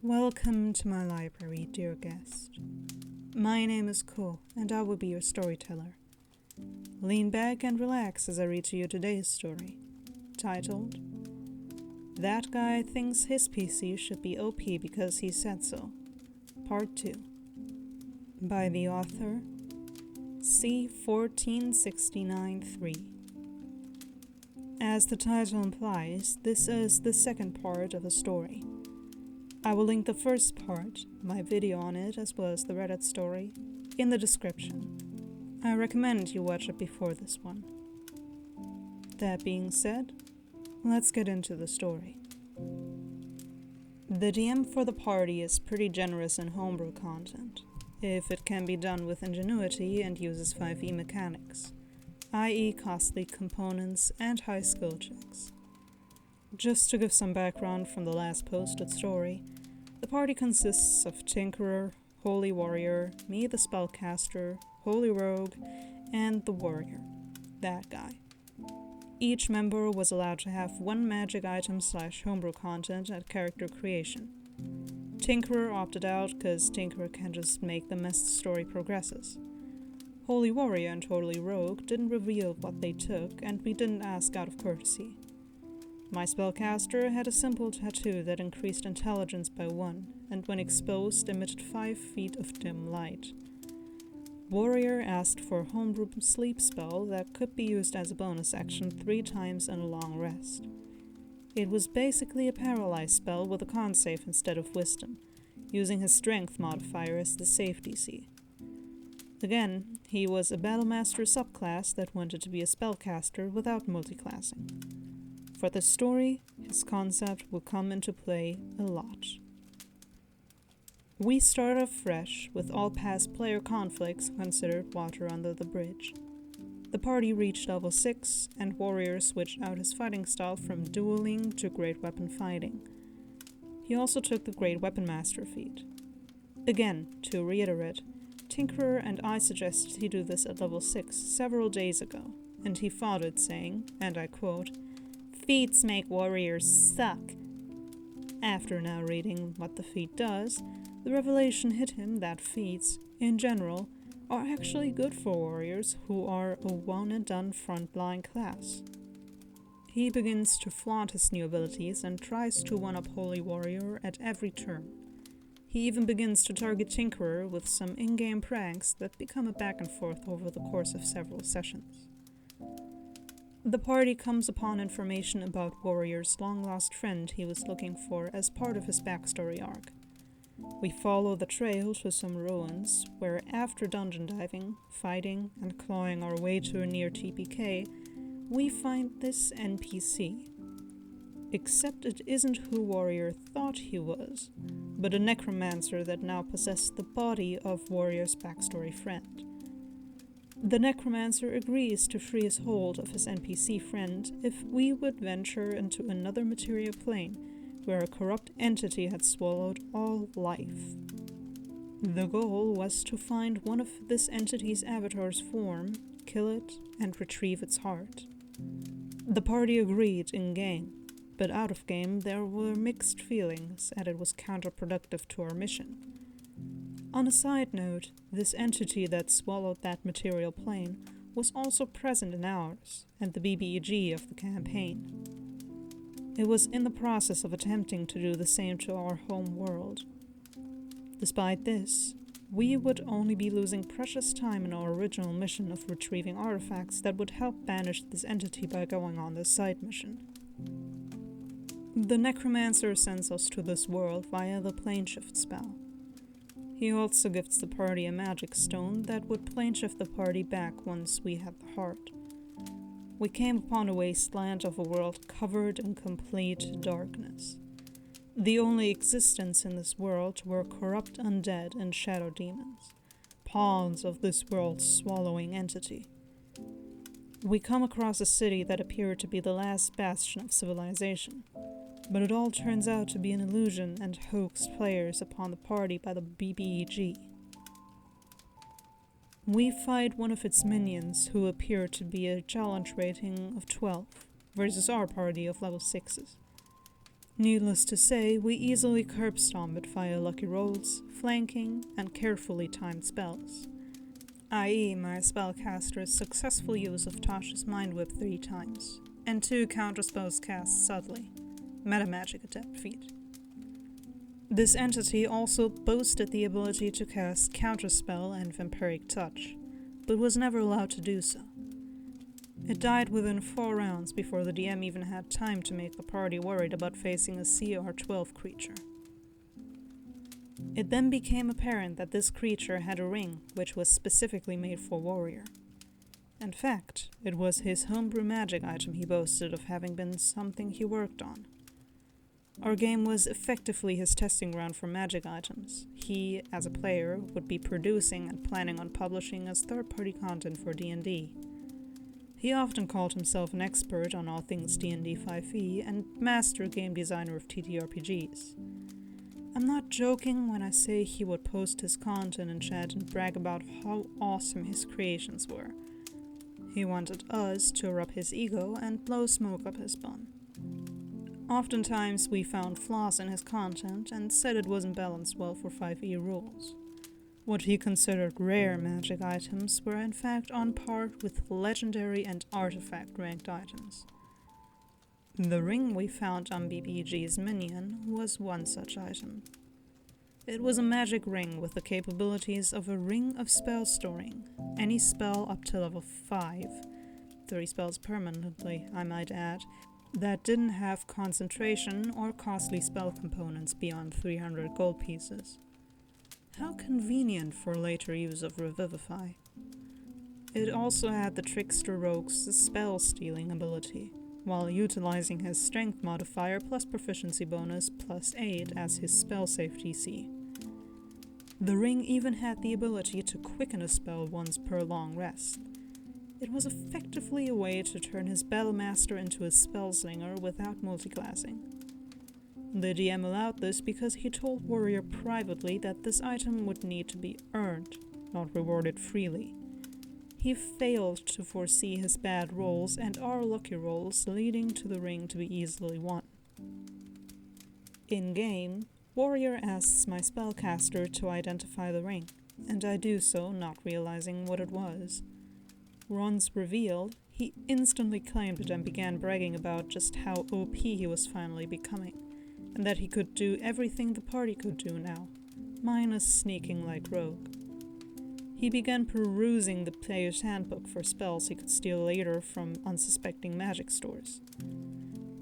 Welcome to my library, dear guest. My name is Ko, and I will be your storyteller. Lean back and relax as I read to you today's story, titled, That Guy Thinks His PC Should Be OP Because He Said So, Part 2, by the author C14693. As the title implies, this is the second part of a story. I will link the first part, my video on it, as well as the Reddit story, in the description. I recommend you watch it before this one. That being said, let's get into the story. The DM for the party is pretty generous in homebrew content, if it can be done with ingenuity and uses 5e mechanics, i.e. costly components and high skill checks. Just to give some background from the last posted story, the party consists of Tinkerer, Holy Warrior, me the Spellcaster, Holy Rogue, and the Warrior, that guy. Each member was allowed to have one magic item / homebrew content at character creation. Tinkerer opted out because Tinkerer can just make them as the story progresses. Holy Warrior and Holy Rogue didn't reveal what they took, and we didn't ask out of courtesy. My spellcaster had a simple tattoo that increased intelligence by 1, and when exposed emitted 5 feet of dim light. Warrior asked for a homebrew sleep spell that could be used as a bonus action 3 times in a long rest. It was basically a paralyzed spell with a con save instead of wisdom, using his strength modifier as the save DC. Again, he was a Battlemaster subclass that wanted to be a spellcaster without multiclassing. For the story, his concept will come into play a lot. We start off fresh, with all past player conflicts considered water under the bridge. The party reached level 6, and Warrior switched out his fighting style from dueling to great weapon fighting. He also took the Great Weapon Master feat. Again, to reiterate, Tinkerer and I suggested he do this at level 6 several days ago, and he fought it saying, and I quote, "Feats make warriors suck." After now reading what the feat does, the revelation hit him that feats, in general, are actually good for warriors who are a one-and-done frontline class. He begins to flaunt his new abilities and tries to one-up Holy Warrior at every turn. He even begins to target Tinkerer with some in-game pranks that become a back and forth over the course of several sessions. The party comes upon information about Warrior's long-lost friend he was looking for as part of his backstory arc. We follow the trail to some ruins, where after dungeon diving, fighting, and clawing our way to a near TPK, we find this NPC. Except it isn't who Warrior thought he was, but a necromancer that now possessed the body of Warrior's backstory friend. The necromancer agrees to free his hold of his NPC friend if we would venture into another material plane where a corrupt entity had swallowed all life. The goal was to find one of this entity's avatar's form, kill it, and retrieve its heart. The party agreed in-game, but out of game there were mixed feelings, and it was counterproductive to our mission. On a side note, this entity that swallowed that material plane was also present in ours, and the BBEG of the campaign. It was in the process of attempting to do the same to our home world. Despite this, we would only be losing precious time in our original mission of retrieving artifacts that would help banish this entity by going on this side mission. The necromancer sends us to this world via the planeshift spell. He also gives the party a magic stone that would planeshift the party back once we had the heart. We came upon a wasteland of a world covered in complete darkness. The only existence in this world were corrupt undead and shadow demons, pawns of this world's swallowing entity. We come across a city that appeared to be the last bastion of civilization, but it all turns out to be an illusion and hoaxed players upon the party by the BBEG. We fight one of its minions who appear to be a challenge rating of 12 versus our party of level 6s. Needless to say, we easily curb stomp it via lucky rolls, flanking, and carefully timed spells, i.e. my spellcaster's successful use of Tasha's Mind Whip 3 times, and 2 counterspells cast subtly, metamagic adept feat. This entity also boasted the ability to cast Counterspell and Vampiric Touch, but was never allowed to do so. It died within 4 rounds before the DM even had time to make the party worried about facing a CR12 creature. It then became apparent that this creature had a ring which was specifically made for Warrior. In fact, it was his homebrew magic item he boasted of having been something he worked on. Our game was effectively his testing ground for magic items. He, as a player, would be producing and planning on publishing as third-party content for D&D. He often called himself an expert on all things D&D 5e and master game designer of TTRPGs. I'm not joking when I say he would post his content in chat and brag about how awesome his creations were. He wanted us to rub his ego and blow smoke up his bum. Oftentimes we found flaws in his content and said it wasn't balanced well for 5e rules. What he considered rare magic items were in fact on par with legendary and artifact ranked items. The ring we found on BBG's minion was one such item. It was a magic ring with the capabilities of a ring of spell storing, any spell up to level 5, 3 spells permanently, I might add, that didn't have concentration or costly spell components beyond 300 gold pieces. How convenient for later use of Revivify. It also had the Trickster Rogue's spell-stealing ability, while utilizing his strength modifier plus proficiency bonus plus 8 as his spell save DC. The ring even had the ability to quicken a spell once per long rest. It was effectively a way to turn his Battlemaster into a spellslinger without multiclassing. The DM allowed this because he told Warrior privately that this item would need to be earned, not rewarded freely. He failed to foresee his bad rolls and our lucky rolls leading to the ring to be easily won. In-game, Warrior asks my spellcaster to identify the ring, and I do so, not realizing what it was. Once revealed, he instantly claimed it and began bragging about just how OP he was finally becoming, and that he could do everything the party could do now, minus sneaking like Rogue. He began perusing the player's handbook for spells he could steal later from unsuspecting magic stores.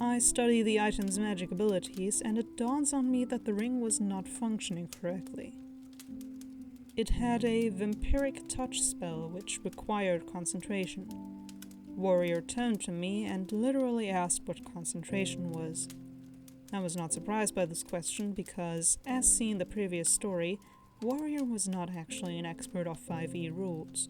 I study the item's magic abilities, and it dawns on me that the ring was not functioning correctly. It had a Vampiric Touch spell which required concentration. Warrior turned to me and literally asked what concentration was. I was not surprised by this question because, as seen in the previous story, Warrior was not actually an expert of 5e rules.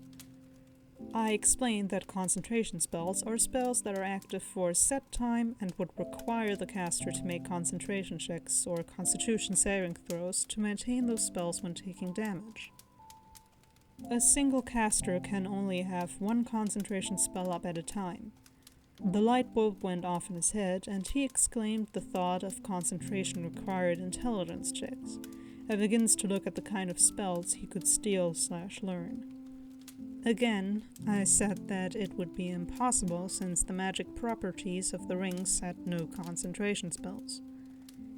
I explained that concentration spells are spells that are active for a set time and would require the caster to make concentration checks or constitution saving throws to maintain those spells when taking damage. A single caster can only have one concentration spell up at a time. The light bulb went off in his head, and he exclaimed the thought of concentration required intelligence checks, and begins to look at the kind of spells he could steal/learn. Again, I said that it would be impossible since the magic properties of the ring set no concentration spells.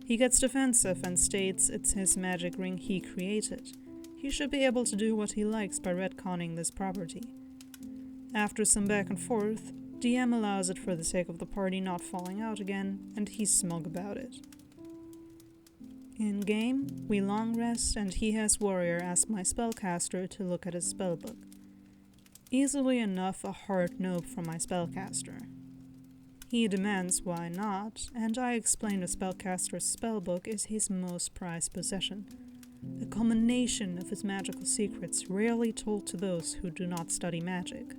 He gets defensive and states it's his magic ring he created. He should be able to do what he likes by retconning this property. After some back and forth, DM allows it for the sake of the party not falling out again, and he's smug about it. In-game, we long rest and he has Warrior ask my spellcaster to look at his spellbook. Easily enough a hard no from my spellcaster. He demands why not, and I explain the spellcaster's spellbook is his most prized possession. A combination of his magical secrets rarely told to those who do not study magic.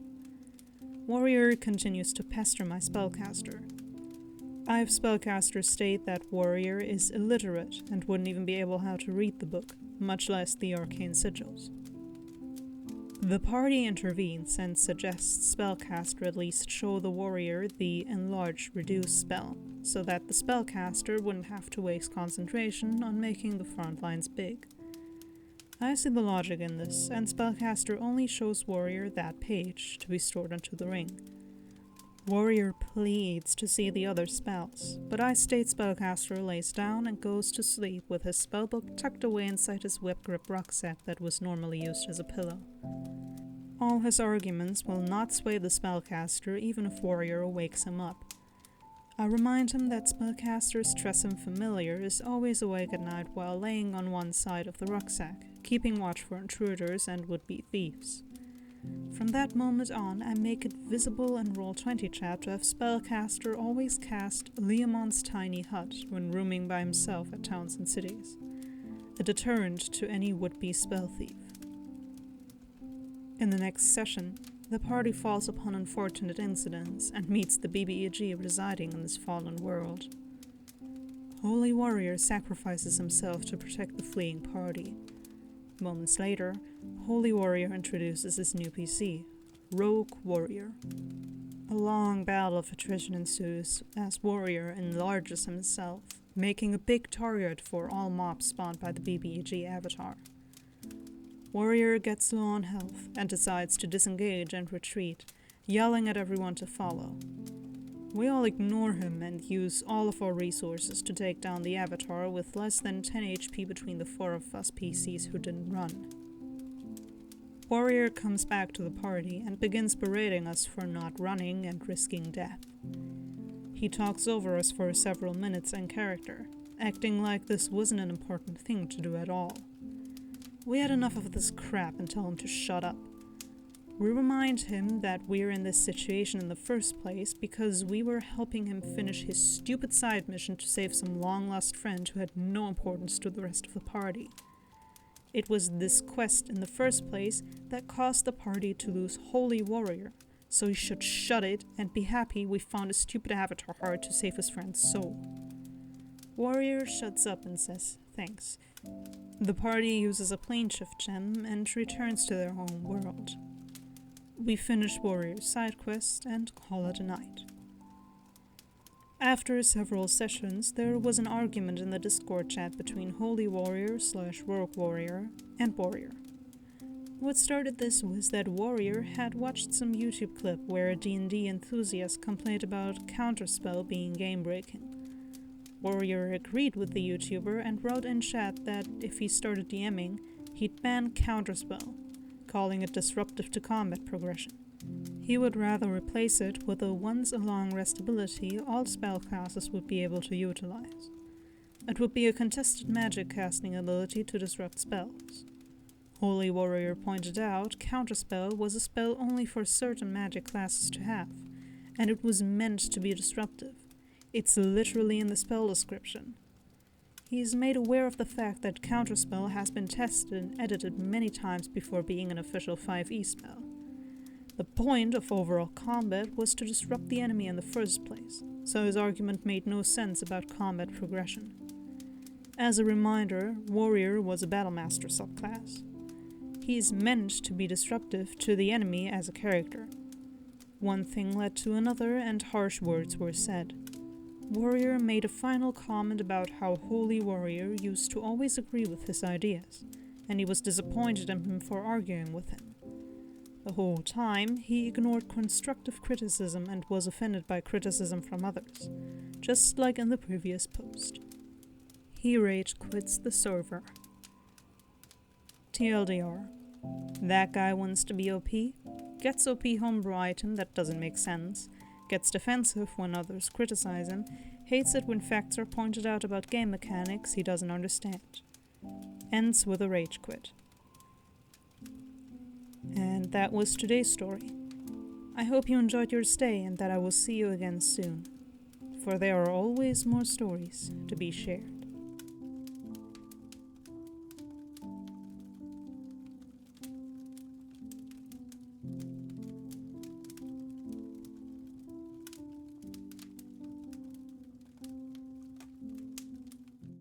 Warrior continues to pester my spellcaster. I have spellcasters state that Warrior is illiterate and wouldn't even be able how to read the book, much less the arcane sigils. The party intervenes and suggests spellcaster at least show the warrior the enlarge reduce spell, so that the spellcaster wouldn't have to waste concentration on making the front lines big. I see the logic in this, and spellcaster only shows warrior that page to be stored into the ring. Warrior pleads to see the other spells, but I state spellcaster lays down and goes to sleep with his spellbook tucked away inside his whip grip rucksack that was normally used as a pillow. All his arguments will not sway the spellcaster even if warrior wakes him up. I remind him that spellcaster's Tressum familiar is always awake at night while laying on one side of the rucksack, keeping watch for intruders and would-be thieves. From that moment on, I make it visible in Roll20 chat to have spellcaster always cast Leomon's tiny hut when rooming by himself at towns and cities, a deterrent to any would-be spell thief. In the next session, the party falls upon unfortunate incidents and meets the BBEG residing in this fallen world. Holy Warrior sacrifices himself to protect the fleeing party. Moments later, Holy Warrior introduces his new PC, Rogue Warrior. A long battle of attrition ensues as Warrior enlarges himself, making a big target for all mobs spawned by the BBEG avatar. Warrior gets low on health and decides to disengage and retreat, yelling at everyone to follow. We all ignore him and use all of our resources to take down the avatar with less than 10 HP between the 4 of us PCs who didn't run. Warrior comes back to the party and begins berating us for not running and risking death. He talks over us for several minutes in character, acting like this wasn't an important thing to do at all. We had enough of this crap and tell him to shut up. We remind him that we're in this situation in the first place because we were helping him finish his stupid side mission to save some long-lost friend who had no importance to the rest of the party. It was this quest in the first place that caused the party to lose Holy Warrior, so he should shut it and be happy we found a stupid avatar hard to save his friend's soul. Warrior shuts up and says thanks. The party uses a plane shift gem and returns to their home world. We finish Warrior's side quest and call it a night. After several sessions, there was an argument in the Discord chat between Holy Warrior / Rogue Warrior and Warrior. What started this was that Warrior had watched some YouTube clip where a D&D enthusiast complained about Counterspell being game-breaking. Warrior agreed with the YouTuber and wrote in chat that if he started DMing, he'd ban Counterspell, calling it disruptive to combat progression. He would rather replace it with a once-a-long rest ability all spellcasters would be able to utilize. It would be a contested magic casting ability to disrupt spells. Holy Warrior pointed out Counterspell was a spell only for certain magic classes to have, and it was meant to be disruptive. It's literally in the spell description. He is made aware of the fact that Counterspell has been tested and edited many times before being an official 5e spell. The point of overall combat was to disrupt the enemy in the first place, so his argument made no sense about combat progression. As a reminder, Warrior was a Battlemaster subclass. He is meant to be disruptive to the enemy as a character. One thing led to another and harsh words were said. Warrior made a final comment about how Holy Warrior used to always agree with his ideas, and he was disappointed in him for arguing with him. The whole time, he ignored constructive criticism and was offended by criticism from others, just like in the previous post. He rage quits the server. TLDR. That guy wants to be OP, gets OP homebrew item that doesn't make sense, gets defensive when others criticize him, hates it when facts are pointed out about game mechanics he doesn't understand. Ends with a rage quit. And that was today's story. I hope you enjoyed your stay and that I will see you again soon, for there are always more stories to be shared.